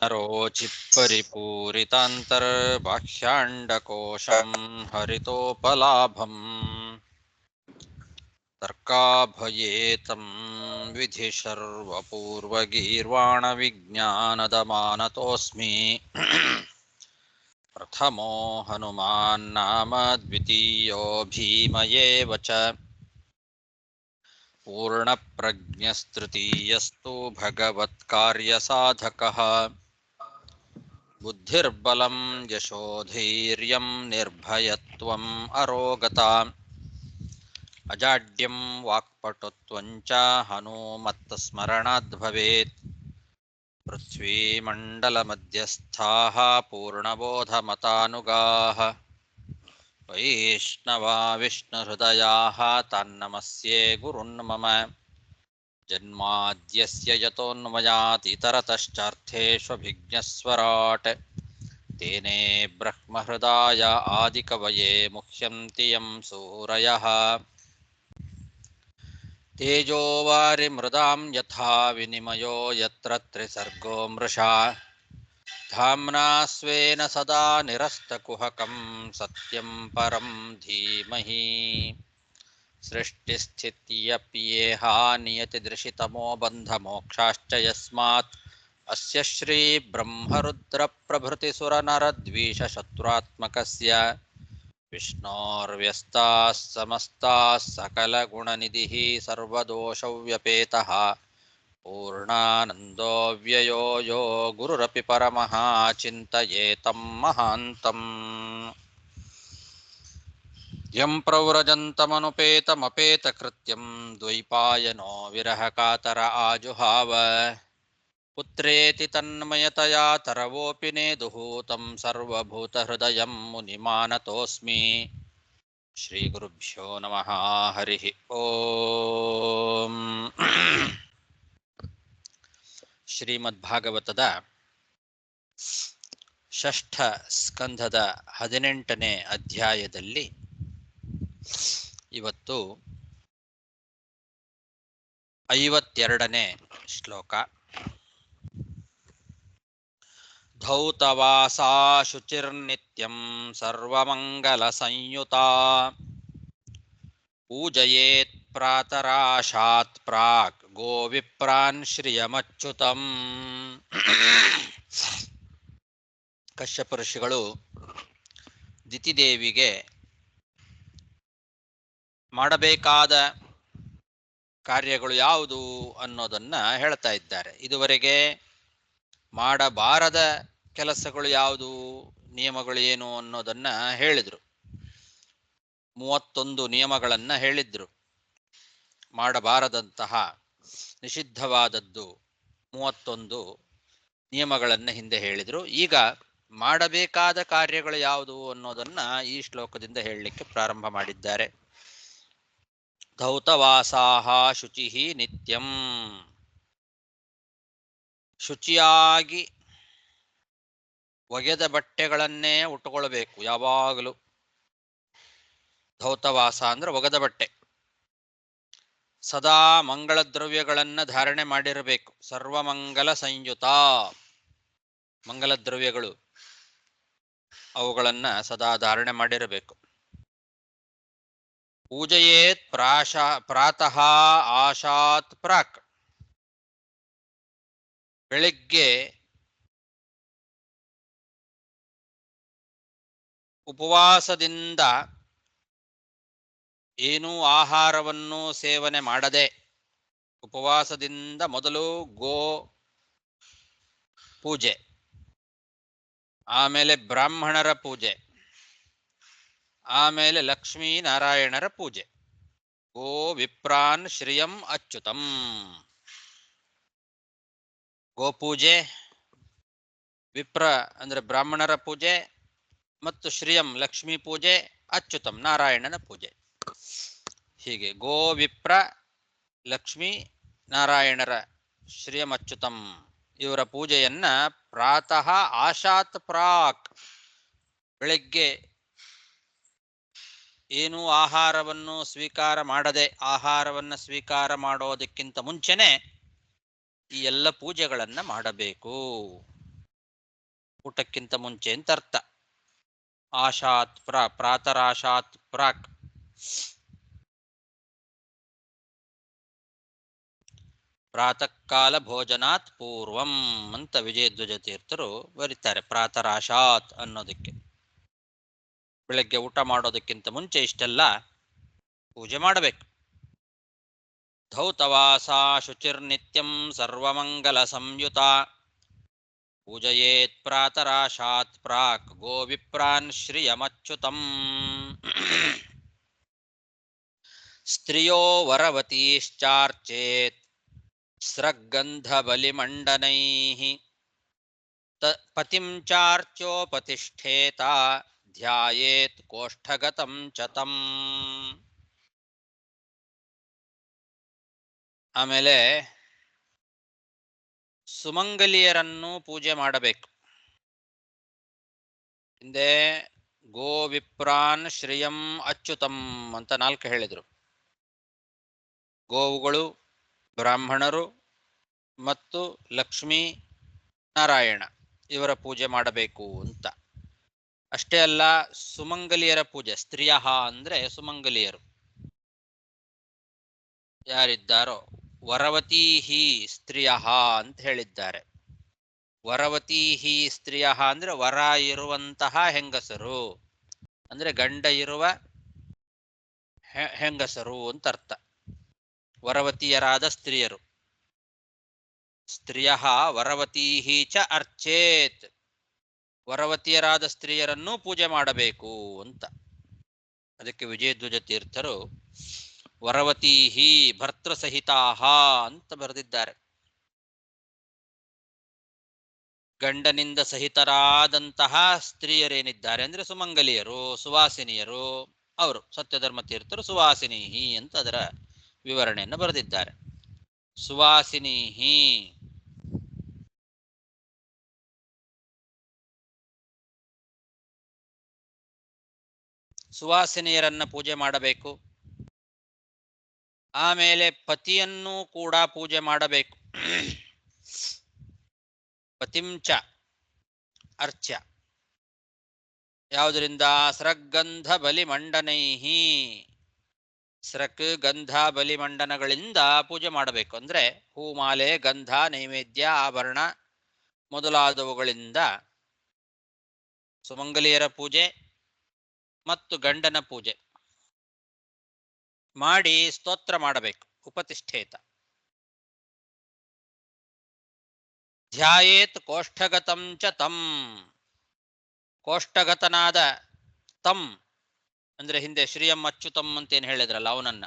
नरोचित्परिपूरितान्तर्बाह्याण्डकोशं हरितोपलाभम् तर्काभयेतं विधि सर्वपूर्वगीर्वाणविज्ञानदमानतोऽस्मि प्रथमो हनुमान्नाम द्वितीयो भीमयेव च पूर्णप्रज्ञस्तृतीयस्तु भगवत्कार्यसाधकः बुद्धिर्बलं यशोधैर्यं निर्भयत्वम् अरोगता अजाड्यं वाक्पटुत्वं च हनूमत्स्मरणाद् भवेत् पृथ्वीमण्डलमध्यस्थाः पूर्णबोधमतानुगाः वैष्णवा विष्णुहृदयाः तान्नमस्ये गुरुन् मम जन्माद्यस्य यतोऽन्वयात् इतरतश्चार्थेष्वभिज्ञस्वराट् तेने ब्रह्महृदाय आदिकवये मुह्यन्ति यं सूरयः तेजो वारिमृदां यथा विनिमयो यत्र त्रिसर्गो मृषा धाम्ना स्वेन सदा निरस्तकुहकं सत्यं परं धीमहि सृष्टिस्थित्यप्येहा नियतिदृशितमो बन्धमोक्षाश्च यस्मात् अस्य श्रीब्रह्मरुद्रप्रभृतिसुरनरद्वीषशत्रुरात्मकस्य विष्णोर्व्यस्ताः समस्ताः सकलगुणनिधिः सर्वदोषव्यपेतः पूर्णानन्दो व्ययो यो गुरुरपि परमः चिन्तयेतं महान्तम् यं प्रव्रजन्तमनुपेतमपेतकृत्यं द्वैपायनो विरहकातर आजुहाव पुत्रेति तन्मयतया तरवोऽपि नेदुः तं सर्वभूतहृदयं मुनिमानतोऽस्मि श्रीगुरुभ्यो नमः हरिः ಓಂ ಶ್ರೀಮದ್ಭಾಗವತದ ಷಷ್ಠ ಸ್ಕಂಧದ 18ನೇ ಅಧ್ಯಾಯದಲ್ಲಿ ಇವತ್ತು 52ನೇ ಶ್ಲೋಕ. ಧೌತವಾಸಾ ಶುಚಿರ್ನಿತ್ಯಂ ಸರ್ವಮಂಗಲ ಸಂಯುತಾ ಪೂಜಯೇತ್ ಪ್ರಾತರಾಶಾತ್ ಪ್ರಾಕ್ ಗೋವಿಪ್ರಾನ್ ಶ್ರಿಯಮಚ್ಯುತಂ. ಕಶ್ಯಪ ಋಷಿಗಳು ದಿತಿದೇವಿಗೆ ಮಾಡಬೇಕಾದ ಕಾರ್ಯಗಳು ಯಾವುದು ಅನ್ನೋದನ್ನ ಹೇಳ್ತಾ ಇದ್ದಾರೆ. ಇದುವರೆಗೆ ಮಾಡಬಾರದ ಕೆಲಸಗಳು ಯಾವುದು, ನಿಯಮಗಳು ಏನು ಅನ್ನೋದನ್ನ ಹೇಳಿದ್ರು. 31 ನಿಯಮಗಳನ್ನ ಹೇಳಿದ್ರು. ಮಾಡಬಾರದಂತಹ ನಿಷಿದ್ಧವಾದದ್ದು 31 ನಿಯಮಗಳನ್ನ ಹಿಂದೆ ಹೇಳಿದ್ರು. ಈಗ ಮಾಡಬೇಕಾದ ಕಾರ್ಯಗಳು ಯಾವುದು ಅನ್ನೋದನ್ನ ಈ ಶ್ಲೋಕದಿಂದ ಹೇಳಲಿಕ್ಕೆ ಪ್ರಾರಂಭ ಮಾಡಿದ್ದಾರೆ. ಧೌತವಾಸಾಹ ಶುಚಿಹಿ ನಿತ್ಯಂ. ಶುಚಿಯಾಗಿ ಒಗೆದ ಬಟ್ಟೆಗಳನ್ನೇ ಉಟ್ಟುಕೊಳ್ಬೇಕು ಯಾವಾಗಲೂ. ಧೌತವಾಸ ಅಂದ್ರೆ ಒಗೆದ ಬಟ್ಟೆ. ಸದಾ ಮಂಗಳ ದ್ರವ್ಯಗಳನ್ನ ಧಾರಣೆ ಮಾಡಿರಬೇಕು. ಸರ್ವಮಂಗಲ ಸಂಯುತ, ಮಂಗಲ ದ್ರವ್ಯಗಳು ಅವುಗಳನ್ನ ಸದಾ ಧಾರಣೆ ಮಾಡಿರಬೇಕು. ಪೂಜಯೇತ್ ಪ್ರಾತಃ ಆಶಾತ್ ಪ್ರಾಕ್. ಬೆಳಿಗ್ಗೆ ಉಪವಾಸದಿಂದ ಏನೂ ಆಹಾರವನ್ನು ಸೇವನೆ ಮಾಡದೆ, ಉಪವಾಸದಿಂದ ಮೊದಲು ಗೋ ಪೂಜೆ, ಆಮೇಲೆ ಬ್ರಾಹ್ಮಣರ ಪೂಜೆ, ಆಮೇಲೆ ಲಕ್ಷ್ಮೀ ನಾರಾಯಣರ ಪೂಜೆ. ಗೋ ವಿಪ್ರಾನ್ ಶ್ರಿಯಂ ಅಚ್ಯುತಂ. ಗೋಪೂಜೆ, ವಿಪ್ರ ಅಂದ್ರೆ ಬ್ರಾಹ್ಮಣರ ಪೂಜೆ, ಮತ್ತು ಶ್ರಿಯಂ ಲಕ್ಷ್ಮೀ ಪೂಜೆ, ಅಚ್ಯುತಂ ನಾರಾಯಣನ ಪೂಜೆ. ಹೀಗೆ ಗೋ ವಿಪ್ರ ಲಕ್ಷ್ಮೀ ನಾರಾಯಣರ ಶ್ರಿಯಂ ಅಚ್ಯುತಂ ಇವರ ಪೂಜೆಯನ್ನ ಪ್ರಾತಃ ಆಶಾತ್ ಪ್ರಾಕ್, ಬೆಳಗ್ಗೆ ಏನೂ ಆಹಾರವನ್ನು ಸ್ವೀಕಾರ ಮಾಡದೆ, ಆಹಾರವನ್ನು ಸ್ವೀಕಾರ ಮಾಡೋದಕ್ಕಿಂತ ಮುಂಚೆನೆ ಈ ಎಲ್ಲ ಪೂಜೆಗಳನ್ನ ಮಾಡಬೇಕು. ಊಟಕ್ಕಿಂತ ಮುಂಚೆ ಅಂತ ಅರ್ಥ. ಆಶಾತ್ ಪ್ರಾತರಾಶಾತ್ ಪ್ರಾಕ್. ಪ್ರಾತಃ ಕಾಲ ಭೋಜನಾತ್ ಪೂರ್ವಂ ಅಂತ ವಿಜಯಧ್ವಜ ತೀರ್ಥರು ಬರೀತಾರೆ. ಪ್ರಾತರಾಶಾತ್ ಅನ್ನೋದಕ್ಕೆ ಬೆಳಗ್ಗೆ ಊಟ ಮಾಡೋದಕ್ಕಿಂತ ಮುಂಚೆ ಇಷ್ಟೆಲ್ಲ ಪೂಜೆ ಮಾಡಬೇಕು. ಧೌತವಾಸಾ ಶುಚಿರ್ನಿತ್ಯಂ ಸರ್ವಮಂಗಲ ಸಂಯುತ ಪೂಜಯೇತ್ ಪ್ರಾತರಾಶಾತ್ ಪ್ರಾಕ್ ಗೋವಿಪ್ರಾನ್ ಶ್ರಿಯಮಚ್ಯುತಂ. ಸ್ತ್ರಿಯೋ ವರವತೀಶ್ಚಾರ್ಚೇತ್ ಸ್ರಗ್ಗಂಧಬಲಿಮಂಡನೈಃ ಪತಿಂ ಚಾರ್ಚ್ಯೋಪತಿಷ್ಠೇತ ಧ್ಯಾಯೇತ್ ಕೋಷ್ಠಗತಂ ಚ ತಂ. ಆಮೇಲೆ ಸುಮಂಗಲಿಯರನ್ನು ಪೂಜೆ ಮಾಡಬೇಕು. ಹಿಂದೆ ಗೋವಿಪ್ರಾನ್ ಶ್ರಿಯಂ ಅಚ್ಯುತಂ ಅಂತ 4 ಹೇಳಿದರು. ಗೋವುಗಳು, ಬ್ರಾಹ್ಮಣರು ಮತ್ತು ಲಕ್ಷ್ಮೀ ನಾರಾಯಣ ಇವರ ಪೂಜೆ ಮಾಡಬೇಕು ಅಂತ. ಅಷ್ಟೇ ಅಲ್ಲ, ಸುಮಂಗಲಿಯರ ಪೂಜೆ. ಸ್ತ್ರೀಯ ಅಂದ್ರೆ ಸುಮಂಗಲಿಯರು ಯಾರಿದ್ದಾರೋ, ವರವತೀಹಿ ಸ್ತ್ರೀಯ ಅಂತ ಹೇಳಿದ್ದಾರೆ. ವರವತೀಹಿ ಸ್ತ್ರೀಯ ಅಂದ್ರೆ ವರ ಇರುವಂತಹ ಹೆಂಗಸರು, ಅಂದ್ರೆ ಗಂಡ ಇರುವ ಹೆಂಗಸರು ಅಂತ ಅರ್ಥ. ವರವತಿಯರಾದ ಸ್ತ್ರೀಯರು. ಸ್ತ್ರೀಯ ವರವತೀಹಿ ಚ ಅರ್ಚೇತ್, ವರವತಿಯರಾದ ಸ್ತ್ರೀಯರನ್ನು ಪೂಜೆ ಮಾಡಬೇಕು ಅಂತ. ಅದಕ್ಕೆ ವಿಜಯಧ್ವಜ ತೀರ್ಥರು ವರವತೀಹಿ ಭರ್ತೃಸಹಿತಾಹ ಅಂತ ಬರೆದಿದ್ದಾರೆ. ಗಂಡನಿಂದ ಸಹಿತರಾದಂತಹ ಸ್ತ್ರೀಯರೇನಿದ್ದಾರೆ ಅಂದ್ರೆ ಸುಮಂಗಲಿಯರು, ಸುವಾಸಿನಿಯರು, ಅವರು ಸತ್ಯಧರ್ಮ ತೀರ್ಥರು ಸುವಾಸಿನೀಹಿ ಅಂತ ಅದರ ವಿವರಣೆಯನ್ನು ಬರೆದಿದ್ದಾರೆ. ಸುವಾಸಿನೀಹಿ ಸುವಾಸಿನಿಯರನ್ನ ಪೂಜೆ ಮಾಡಬೇಕು. ಆಮೇಲೆ ಪತಿಯನ್ನು ಕೂಡ ಪೂಜೆ ಮಾಡಬೇಕು. ಪತಿಂಚ ಅರ್ಚ್ಯ. ಯಾವುದರಿಂದ? ಸ್ರಗ್ಗಂಧ ಬಲಿಮಂಡನೈಹಿ, ಸ್ರಕ್ ಗಂಧ ಬಲಿಮಂಡನಗಳಿಂದ ಪೂಜೆ ಮಾಡಬೇಕು. ಅಂದ್ರೆ ಹೂಮಾಲೆ, ಗಂಧ, ನೈವೇದ್ಯ, ಆಭರಣ ಮೊದಲಾದವುಗಳಿಂದ ಸುಮಂಗಲಿಯರ ಪೂಜೆ ಮತ್ತು ಗಂಡನ ಪೂಜೆ ಮಾಡಿ ಸ್ತೋತ್ರ ಮಾಡಬೇಕು. ಉಪತಿಷ್ಠೇತ. ಧ್ಯಾಯೇತ್ ಕೋಷ್ಠಗತಂ ಚ ತಂ, ಕೋಷ್ಠಗತನಾದ ತಂ ಅಂದ್ರೆ ಹಿಂದೆ ಶ್ರೀಯಂ ಅಚ್ಯುತಂ ಅಂತೇನು ಹೇಳಿದ್ರಲ್ಲ ಅವನನ್ನ.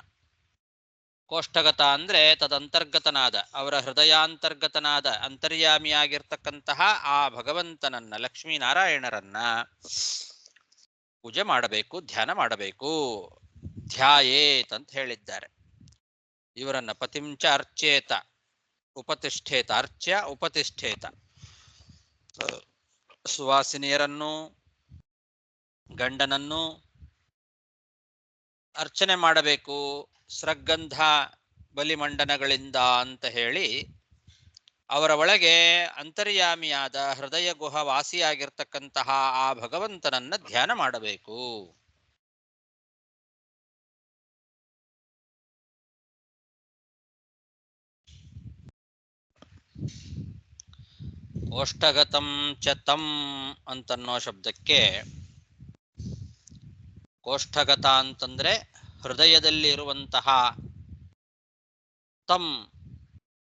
ಕೋಷ್ಠಗತ ಅಂದ್ರೆ ತದಂತರ್ಗತನಾದ, ಅವರ ಹೃದಯಾಂತರ್ಗತನಾದ ಅಂತರ್ಯಾಮಿಯಾಗಿರ್ತಕ್ಕಂತಹ ಆ ಭಗವಂತನನ್ನ, ಲಕ್ಷ್ಮೀನಾರಾಯಣರನ್ನ ಪೂಜೆ ಮಾಡಬೇಕು, ಧ್ಯಾನ ಮಾಡಬೇಕು. ಧ್ಯಾಯೇತ್ ಅಂತ ಹೇಳಿದ್ದಾರೆ. ಇವರನ್ನ ಪತಿಂಚ ಅರ್ಚೇತ, ಉಪತಿಷ್ಠೇತ. ಅರ್ಚ್ಯ ಉಪತಿಷ್ಠೇತ. ಸುವಾಸಿನಿಯರನ್ನು, ಗಂಡನನ್ನು ಅರ್ಚನೆ ಮಾಡಬೇಕು ಸ್ರಗ್ಗಂಧ ಬಲಿಮಂಡನಗಳಿಂದ ಅಂತ ಹೇಳಿ, ಅವರ ಒಳಗೆ ಅಂತರ್ಯಾಮಿಯಾದ ಹೃದಯ ಗುಹ ವಾಸಿಯಾಗಿರ್ತಕ್ಕಂತಹ ಆ ಭಗವಂತನನ್ನ ಧ್ಯಾನ ಮಾಡಬೇಕು. ಕೋಷ್ಠಗತಂ ಚ ತಂ ಅಂತನ್ನೋ ಶಬ್ದಕ್ಕೆ ಕೋಷ್ಠಗತ ಅಂತಂದ್ರೆ ಹೃದಯದಲ್ಲಿ ಇರುವಂತಹ, ತಂ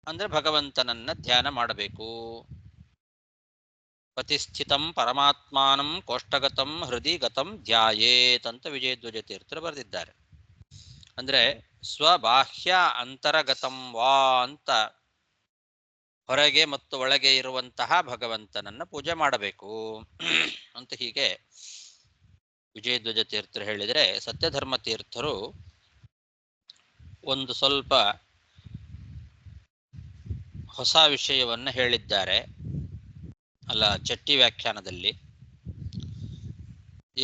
ಅಂದ್ರೆ ಭಗವಂತನನ್ನ ಧ್ಯಾನ ಮಾಡಬೇಕು. ಪತಿಸ್ಥಿತಂ ಪರಮಾತ್ಮಾನಂ ಕೋಷ್ಠಗತಂ ಹೃದಯ ಗತಂ ಧ್ಯಾಯೇತ್ ಅಂತ ವಿಜಯಧ್ವಜ ತೀರ್ಥರು ಬರೆದಿದ್ದಾರೆ. ಅಂದ್ರೆ ಸ್ವಬಾಹ್ಯ ಅಂತರಗತಂ ವಾ ಅಂತ ಹೊರಗೆ ಮತ್ತು ಒಳಗೆ ಇರುವಂತಹ ಭಗವಂತನನ್ನ ಪೂಜೆ ಮಾಡಬೇಕು ಅಂತ ಹೀಗೆ ವಿಜಯಧ್ವಜ ತೀರ್ಥರು ಹೇಳಿದರೆ, ಸತ್ಯಧರ್ಮ ತೀರ್ಥರು ಒಂದು ಸ್ವಲ್ಪ ಹೊಸ ವಿಷಯವನ್ನ ಹೇಳಿದ್ದಾರೆ. ಅಲ್ಲ, ಚಟ್ಟಿ ವ್ಯಾಖ್ಯಾನದಲ್ಲಿ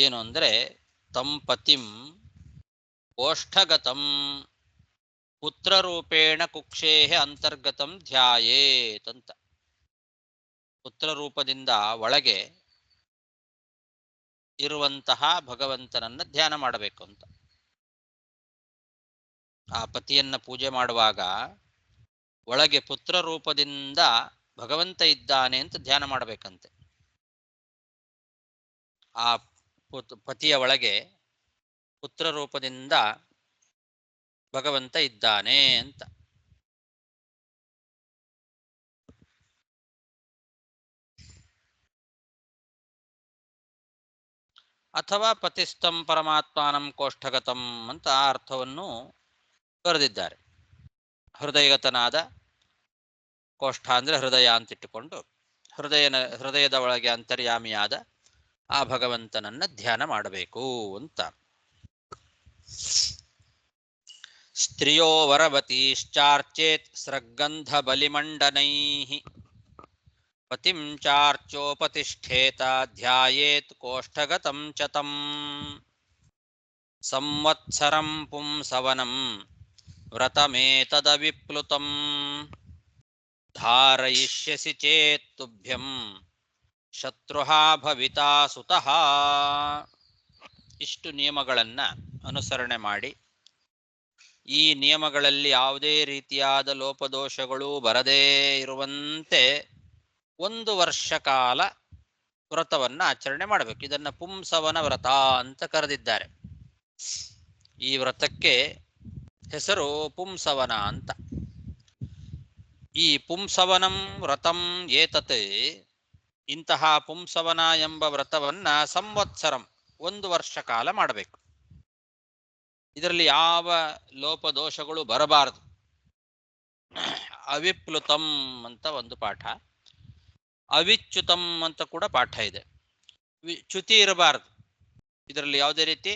ಏನು ಅಂದ್ರೆ, ತಂ ಪತಿಂ ಕೋಷ್ಠಗತಂ ಪುತ್ರರೂಪೇಣ ಕುಕ್ಷೇಹ ಅಂತರ್ಗತಂ ಧ್ಯಾಯೇತ್ ಅಂತ. ಪುತ್ರ ರೂಪದಿಂದ ಒಳಗೆ ಇರುವಂತಹ ಭಗವಂತನನ್ನ ಧ್ಯಾನ ಮಾಡಬೇಕು ಅಂತ. ಆ ಪತಿಯನ್ನ ಪೂಜೆ ಮಾಡುವಾಗ ಒಳಗೆ ಪುತ್ರ ರೂಪದಿಂದ ಭಗವಂತ ಇದ್ದಾನೆ ಅಂತ ಧ್ಯಾನ ಮಾಡಬೇಕಂತೆ. ಆ ಪತಿಯ ಒಳಗೆ ಪುತ್ರ ರೂಪದಿಂದ ಭಗವಂತ ಇದ್ದಾನೆ ಅಂತ. ಅಥವಾ ಪತಿಸ್ಥಂ ಪರಮಾತ್ಮಾನಂ ಕೋಷ್ಠಗತಂ ಅಂತ ಆ ಅರ್ಥವನ್ನು ಬರೆದಿದ್ದಾರೆ. ಹೃದಯಗತನಾದ, ಕೋಷ್ಠ ಅಂದ್ರೆ ಹೃದಯ ಅಂತಿಟ್ಟುಕೊಂಡು ಹೃದಯದ ಒಳಗೆ ಅಂತರ್ಯಾಮಿಯಾದ ಆ ಭಗವಂತನನ್ನ ಧ್ಯಾನ ಮಾಡಬೇಕು ಅಂತ. ಸ್ತ್ರಿಯೋ ವರವತೀಶ್ಚಾರ್ಚೇತ್ ಸ್ರಗ್ಗಂಧ ಬಲಿಮಂಡನೈಃ ಪತಿಂ ಚಾರ್ಚೋಪತಿಷ್ಠೇತ ಧ್ಯಾಯೇತ್ ಕೋಷ್ಠಗತಂ ಚ ತಂ ಸಂವತ್ಸರಂ ಪುಂಸವನಂ ವ್ರತಮೇತದವಿಪ್ಲುತಂ ಧಾರಯಿಷ್ಯಸಿ ಚೇತ್ ತುಭ್ಯಂ ಶತ್ರುಃ ಭವಿತಾ ಸುತಃ. ಇಷ್ಟು ನಿಯಮಗಳನ್ನ ಅನುಸರಣೆ ಮಾಡಿ, ಈ ನಿಯಮಗಳಲ್ಲಿ ಯಾವುದೇ ರೀತಿಯಾದ ಲೋಪದೋಷಗಳು ಬರದೇ ಇರುವಂತೆ 1 ವರ್ಷ ಕಾಲ ವ್ರತವನ್ನ ಆಚರಣೆ ಮಾಡಬೇಕು. ಇದನ್ನ ಪುಂಸವನ ವ್ರತ ಅಂತ ಕರೆದಿದ್ದಾರೆ. ಈ ವ್ರತಕ್ಕೆ ಹೆಸರು ಪುಂಸವನ ಅಂತ. ಈ ಪುಂಸವನಂ ವ್ರತಂ ಏತತ್, ಇಂತಹ ಪುಂಸವನ ಎಂಬ ವ್ರತವನ್ನ ಸಂವತ್ಸರಂ 1 ವರ್ಷ ಕಾಲ ಮಾಡಬೇಕು. ಇದರಲ್ಲಿ ಯಾವ ಲೋಪದೋಷಗಳು ಬರಬಾರದು. ಅವಿಪ್ಲುತಂ ಅಂತ ಒಂದು ಪಾಠ, ಅವಿಚ್ಯುತಂ ಅಂತ ಕೂಡ ಪಾಠ ಇದೆ. ಚ್ಯುತಿ ಇರಬಾರದು, ಇದರಲ್ಲಿ ಯಾವುದೇ ರೀತಿ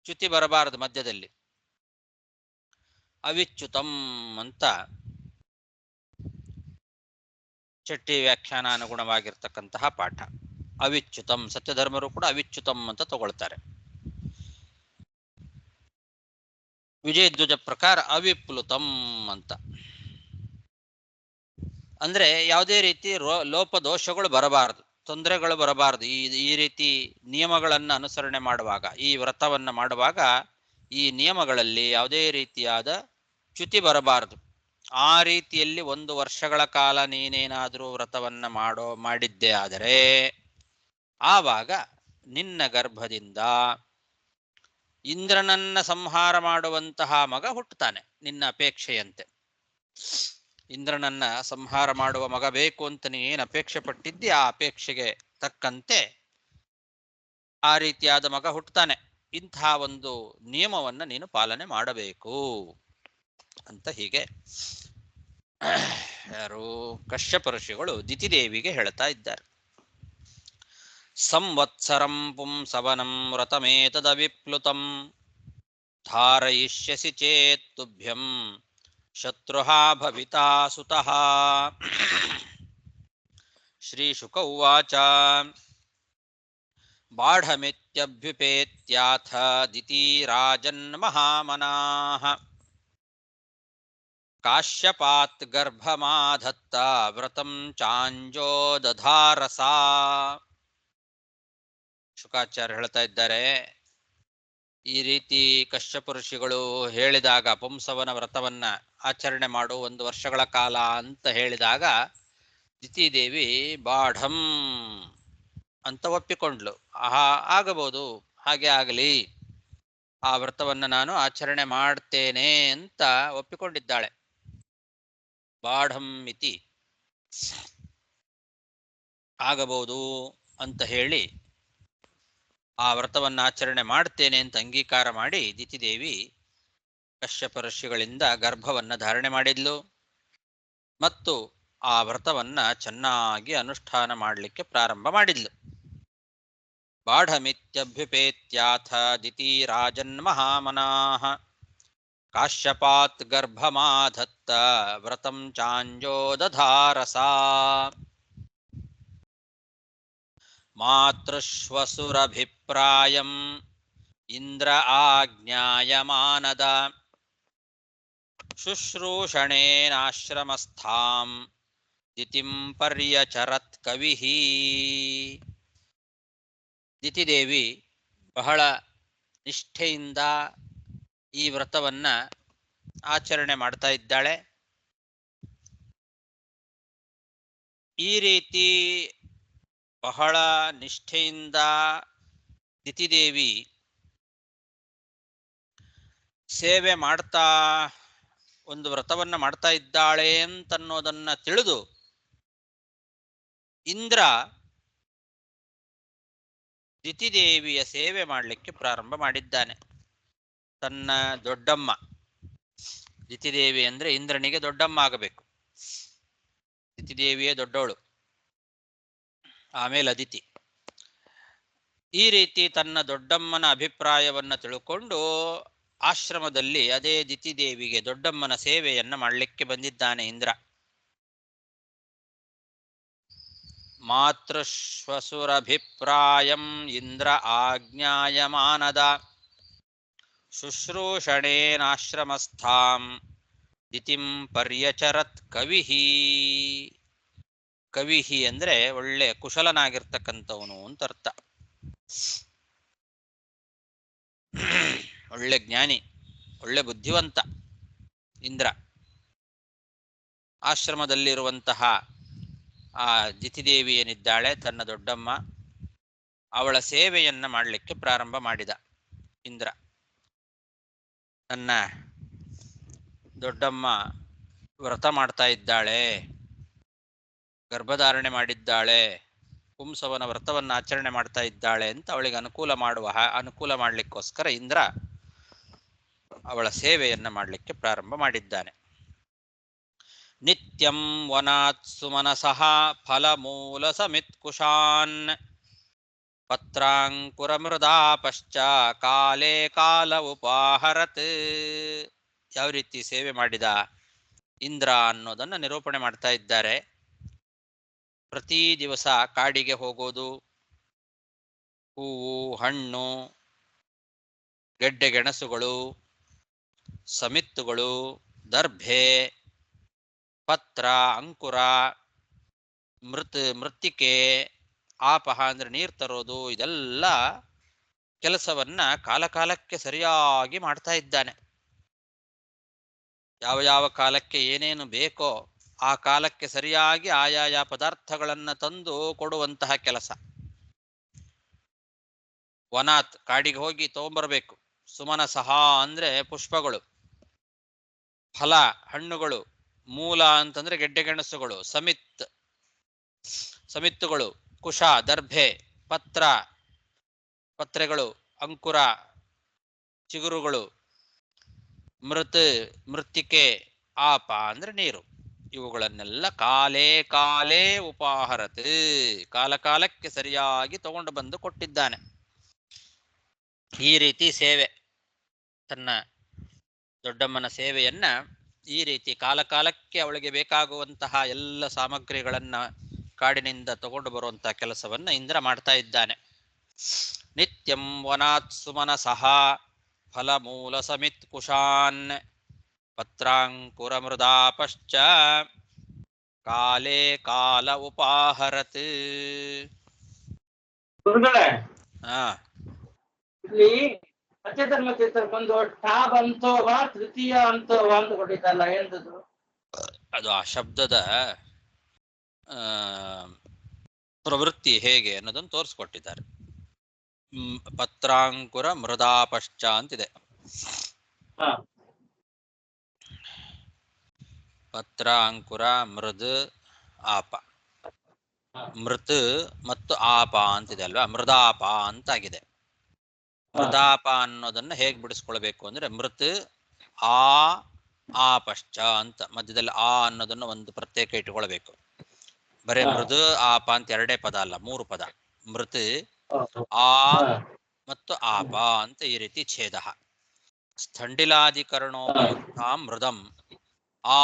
ಚ್ಯುತಿ ಬರಬಾರದು ಮಧ್ಯದಲ್ಲಿ. ಅವಿಚ್ಯುತಂ ಅಂತ ಚಟ್ಟಿ ವ್ಯಾಖ್ಯಾನ ಅನುಗುಣವಾಗಿರ್ತಕ್ಕಂತಹ ಪಾಠ. ಅವಿಚ್ಯುತಂ, ಸತ್ಯಧರ್ಮರು ಕೂಡ ಅವಿಚ್ಯುತಂ ಅಂತ ತಗೊಳ್ತಾರೆ. ವಿಜಯಧ್ವಜ ಪ್ರಕಾರ ಅವಿಪ್ಲುತಂ ಅಂತ. ಅಂದ್ರೆ ಯಾವುದೇ ರೀತಿ ಲೋಪದೋಷಗಳು ಬರಬಾರದು, ತೊಂದರೆಗಳು ಬರಬಾರದು. ಈ ರೀತಿ ನಿಯಮಗಳನ್ನು ಅನುಸರಣೆ ಮಾಡುವಾಗ, ಈ ವ್ರತವನ್ನ ಮಾಡುವಾಗ ಈ ನಿಯಮಗಳಲ್ಲಿ ಯಾವುದೇ ರೀತಿಯಾದ ಚ್ಯುತಿ ಬರಬಾರದು. ಆ ರೀತಿಯಲ್ಲಿ 1 ವರ್ಷಗಳ ಕಾಲ ನೀನೇನಾದರೂ ವ್ರತವನ್ನ ಮಾಡಿದ್ದೇ ಆದರೆ ಆವಾಗ ನಿನ್ನ ಗರ್ಭದಿಂದ ಇಂದ್ರನನ್ನ ಸಂಹಾರ ಮಾಡುವಂತಹ ಮಗ ಹುಟ್ಟುತ್ತಾನೆ. ನಿನ್ನ ಅಪೇಕ್ಷೆಯಂತೆ ಇಂದ್ರನನ್ನ ಸಂಹಾರ ಮಾಡುವ ಮಗ ಬೇಕು ಅಂತ ನೀನೇನು ಅಪೇಕ್ಷೆ ಪಟ್ಟಿದ್ದಿ, ಆ ಅಪೇಕ್ಷೆಗೆ ತಕ್ಕಂತೆ ಆ ರೀತಿಯಾದ ಮಗ ಹುಟ್ಟುತ್ತಾನೆ. ಇಂತಹ ಒಂದು ನಿಯಮವನ್ನ ನೀನು ಪಾಲನೆ ಮಾಡಬೇಕು ಅಂತ ಹೀಗೆ ಯಾರು ಕಶ್ಯಪ ಋಷಿಗಳು ದಿತಿದೇವಿಗೆ ಹೇಳ್ತಾ ಇದ್ದಾರೆ. ಸಂವತ್ಸರಂ ಪುಂಸವನಂ ವ್ರತಮೇತದವಿಪ್ಲುತಂ ಧಾರಯಿಷ್ಯಸಿ ಚೇತ್ ತುಭ್ಯಂ ಶತ್ರುಃ ಭವಿತಾ ಸುತಃ. ಶ್ರೀಶುಕ ಉವಾಚ ಬಾಢಮಿತ್ಯಭ್ಯುಪೇತ್ಯಾಥ ದಿತಿರಾಜನ್ಮಹಾಮನಾಃ ಕಾಶ್ಯಪಾತ್ ಗರ್ಭಮಾಧತ್ತ ವ್ರತಂ ಚಾಂಜೋ ದಧಾರಸಾ. ಶುಕಾಚಾರ್ಯ ಹೇಳ್ತಾ ಇದ್ದಾರೆ, ಈ ರೀತಿ ಕಶ್ಯಪ ಋಷಿಗಳು ಹೇಳಿದಾಗ ಪುಂಸವನ ವ್ರತವನ್ನ ಆಚರಣೆ ಮಾಡು 1 ವರ್ಷಗಳ ಕಾಲ ಅಂತ ಹೇಳಿದಾಗ ದಿತಿದೇವಿ ಬಾಢಂ ಅಂತ ಒಪ್ಪಿಕೊಂಡ್ಲು. ಆಗಬಹುದು, ಹಾಗೆ ಆಗಲಿ, ಆ ವ್ರತವನ್ನ ನಾನು ಆಚರಣೆ ಮಾಡ್ತೇನೆ ಅಂತ ಒಪ್ಪಿಕೊಂಡಿದ್ದಾಳೆ. ಬಾಢಂ ಇತಿ ಆಗಬಹುದು ಅಂತ ಹೇಳಿ ಆ ವ್ರತವನ್ನ ಆಚರಣೆ ಮಾಡ್ತೇನೆ ಅಂತ ಅಂಗೀಕಾರ ಮಾಡಿ ದಿತಿದೇವಿ ಕಶ್ಯಪ ಋಷಿಗಳಿಂದ ಗರ್ಭವನ್ನ ಧಾರಣೆ ಮಾಡಿದ್ಲು ಮತ್ತು ಆ ವ್ರತವನ್ನ ಚೆನ್ನಾಗಿ ಅನುಷ್ಠಾನ ಮಾಡಲಿಕ್ಕೆ ಪ್ರಾರಂಭ ಮಾಡಿದ್ಲು. ಬಾಢಮಿತ್ಯಭ್ಯುಪೇತ್ಯಾಥ ದಿತಿರಾಜನ್ಮಹಾಮನಾಃ ಕಾಶ್ಯಪಾತ್ ಗರ್ಭಮಾಧತ್ತ ವ್ರತಂ ಚಾಂಜೋ ದಧಾರಸಾ. ಮಾತೃಶ್ವಸುರಭಿಪ್ರಾಯಂ ಇಂದ್ರ ಆಜ್ಞಾಯಮಾನದ ಶುಶ್ರೂಷಣೇನಾಶ್ರಮಸ್ಥಾಂ ದಿತಿಂ ಪರ್ಯಚರತ್ ಕವಿಃ. ದಿತಿದೇವಿ ಬಹಳ ನಿಷ್ಠೆಯಿಂದ ಈ ವ್ರತವನ್ನ ಆಚರಣೆ ಮಾಡ್ತಾ ಇದ್ದಾಳೆ. ಈ ರೀತಿ ಬಹಳ ನಿಷ್ಠೆಯಿಂದ ದಿತಿದೇವಿ ಸೇವೆ ಮಾಡ್ತಾ ಒಂದು ವ್ರತವನ್ನ ಮಾಡ್ತಾ ಇದ್ದಾಳೆ ಅಂತನ್ನೋದನ್ನ ತಿಳಿದು ಇಂದ್ರ ದಿತಿದೇವಿಯ ಸೇವೆ ಮಾಡಲಿಕ್ಕೆ ಪ್ರಾರಂಭ ಮಾಡಿದ್ದಾನೆ. ತನ್ನ ದೊಡ್ಡಮ್ಮ, ದಿತಿದೇವಿ ಅಂದ್ರೆ ಇಂದ್ರನಿಗೆ ದೊಡ್ಡಮ್ಮ ಆಗಬೇಕು. ದಿತಿದೇವಿಯೇ ದೊಡ್ಡವಳು, ಆಮೇಲೆ ಅದಿತಿ. ಈ ರೀತಿ ತನ್ನ ದೊಡ್ಡಮ್ಮನ ಅಭಿಪ್ರಾಯವನ್ನ ತಿಳ್ಕೊಂಡು ಆಶ್ರಮದಲ್ಲಿ ಅದೇ ದಿತಿದೇವಿಗೆ ದೊಡ್ಡಮ್ಮನ ಸೇವೆಯನ್ನ ಮಾಡಲಿಕ್ಕೆ ಬಂದಿದ್ದಾನೆ ಇಂದ್ರ. ಮಾತೃಶ್ವಸುರಭಿಪ್ರಾಯಂ ಇಂದ್ರ ಆಜ್ಞಾಯಮಾನದ ಶುಶ್ರೂಷಣೇನಾಶ್ರಮಸ್ಥಾಂ ದಿತಿಂ ಪರ್ಯಚರತ್ ಕವಿಃ. ಕವಿಃ ಅಂದ್ರೆ ಒಳ್ಳೆ ಕುಶಲನಾಗಿರ್ತಕ್ಕಂಥವನು ಅಂತ ಅರ್ಥ. ಒಳ್ಳೆ ಜ್ಞಾನಿ, ಒಳ್ಳೆ ಬುದ್ಧಿವಂತ ಇಂದ್ರ. ಆಶ್ರಮದಲ್ಲಿರುವಂತಹ ಆ ದಿತಿದೇವಿ ಏನಿದ್ದಾಳೆ ತನ್ನ ದೊಡ್ಡಮ್ಮ, ಅವಳ ಸೇವೆಯನ್ನ ಮಾಡಲಿಕ್ಕೆ ಪ್ರಾರಂಭ ಮಾಡಿದ ಇಂದ್ರ. ನನ್ನ ದೊಡ್ಡಮ್ಮ ವ್ರತ ಮಾಡ್ತಾ ಇದ್ದಾಳೆ, ಗರ್ಭಧಾರಣೆ ಮಾಡಿದ್ದಾಳೆ, ಪುಂಸವನ ವ್ರತವನ್ನು ಆಚರಣೆ ಮಾಡ್ತಾ ಇದ್ದಾಳೆ ಅಂತ ಅವಳಿಗೆ ಅನುಕೂಲ ಮಾಡಲಿಕ್ಕೋಸ್ಕರ ಇಂದ್ರ ಅವಳ ಸೇವೆಯನ್ನ ಮಾಡಲಿಕ್ಕೆ ಪ್ರಾರಂಭ ಮಾಡಿದ್ದಾನೆ. ನಿತ್ಯಂ ವನಾತ್ ಸುಮನಸಃ ಫಲಮೂಲ ಸಮಿತ್ಕುಶಾನ್ ಪತ್ರಾಂಕುರ ಮೃದಾಪಶ್ಚ ಕಾಲೇ ಕಾಲ ಉಪಾಹರತ್. ಯಾವ ರೀತಿ ಸೇವೆ ಮಾಡಿದ ಇಂದ್ರ ಅನ್ನೋದನ್ನ ನಿರೂಪಣೆ ಮಾಡ್ತಾ ಇದ್ದಾರೆ. ಪ್ರತಿ ದಿವಸ ಕಾಡಿಗೆ ಹೋಗೋದು, ಹೂವು, ಹಣ್ಣು, ಗೆಡ್ಡೆ ಗೆಣಸುಗಳು, ಸಮಿತ್ತುಗಳು, ದರ್ಭೆ, ಪತ್ರ, ಅಂಕುರ, ಮೃತ್ತಿಕೆ, ಆಪಹ ಅಂದ್ರೆ ನೀರು ತರೋದು, ಇದೆಲ್ಲ ಕೆಲಸವನ್ನ ಕಾಲಕಾಲಕ್ಕೆ ಸರಿಯಾಗಿ ಮಾಡ್ತಾ ಇದ್ದಾನೆ. ಯಾವ ಯಾವ ಕಾಲಕ್ಕೆ ಏನೇನು ಬೇಕೋ ಆ ಕಾಲಕ್ಕೆ ಸರಿಯಾಗಿ ಆಯಾಯ ಪದಾರ್ಥಗಳನ್ನ ತಂದು ಕೊಡುವಂತಹ ಕೆಲಸ. ವನಾತ್ ಕಾಡಿಗೆ ಹೋಗಿ ತಗೊಂಬರ್ಬೇಕು. ಸುಮನಸಃ ಅಂದ್ರೆ ಪುಷ್ಪಗಳು, ಫಲ ಹಣ್ಣುಗಳು, ಮೂಲ ಅಂತಂದ್ರೆ ಗೆಡ್ಡೆ ಗೆಣಸುಗಳು, ಸಮಿತ್ತುಗಳು, ಕುಶ ದರ್ಭೆ, ಪತ್ರೆಗಳು, ಅಂಕುರ ಚಿಗುರುಗಳು, ಮೃತ್ತಿಕೆ, ಆಪ ಅಂದ್ರೆ ನೀರು, ಇವುಗಳನ್ನೆಲ್ಲ ಕಾಲೇ ಕಾಲೇ ಉಪಾಹರತ್, ಕಾಲಕಾಲಕ್ಕೆ ಸರಿಯಾಗಿ ತಗೊಂಡು ಬಂದು ಕೊಟ್ಟಿದ್ದಾನೆ. ಈ ರೀತಿ ಸೇವೆ, ತನ್ನ ದೊಡ್ಡಮ್ಮನ ಸೇವೆಯನ್ನ ಈ ರೀತಿ ಕಾಲಕಾಲಕ್ಕೆ ಅವಳಿಗೆ ಬೇಕಾಗುವಂತಹ ಎಲ್ಲ ಸಾಮಗ್ರಿಗಳನ್ನ ಕಾಡಿನಿಂದ ತಗೊಂಡು ಬರುವಂತಹ ಕೆಲಸವನ್ನ ಇಂದ್ರ ಮಾಡ್ತಾ ಇದ್ದಾನೆ. ನಿತ್ಯಂ ವನಾತ್ ಸುಮನಸಃ ಫಲಮೂಲ ಸಮಿತ್ ಕುಶಾನ್ ಪತ್ರಾಂಕುರ ಮೃದಾಪಶ್ಚ ಕಾಲೇ ಕಾಲ ಉಪಾಹರತ್. ಇಲ್ಲಿ ಅಚೇತನ ಬಂದು ಠಾ ಬಂತೋವ ತೃತೀಯ ಅಂತೋವ ಅಂತ ಕೊಟ್ಟಿದ್ದಲ್ಲ, ಎಂತದ್ದು ಅದು? ಆ ಶಬ್ದದ ಪ್ರವೃತ್ತಿ ಹೇಗೆ ಅನ್ನೋದನ್ನು ತೋರಿಸ್ಕೊಟ್ಟಿದ್ದಾರೆ. ಪತ್ರಾಂಕುರ ಮೃದಾಪಶ್ಚ ಅಂತಿದೆ. ಪತ್ರ, ಅಂಕುರ, ಮೃದ್, ಆಪ. ಮೃತ್ ಮತ್ತು ಆಪ ಅಂತಿದೆ ಅಲ್ವಾ, ಮೃದಾಪ ಅಂತಾಗಿದೆ. ಮೃದಾಪ ಅನ್ನೋದನ್ನ ಹೇಗೆ ಬಿಡಿಸ್ಕೊಳ್ಬೇಕು ಅಂದ್ರೆ ಮೃತ್ ಆಪಶ್ಚ ಅಂತ ಮಧ್ಯದಲ್ಲಿ ಆ ಅನ್ನೋದನ್ನ ಒಂದು ಪ್ರತ್ಯೇಕ ಇಟ್ಕೊಳ್ಬೇಕು. ಬರೇ ಮೃದು ಆಪ ಅಂತ ಎರಡೇ ಪದ ಅಲ್ಲ, 3 ಪದ. ಮೃತ್, ಆ ಮತ್ತು ಆಪ ಅಂತ ಈ ರೀತಿ ಛೇದ. ಸ್ಥಂಡಿಲಾಧಿಕರಣೋಪಯುಕ್ತಾಂ ಮೃದಂ ಆ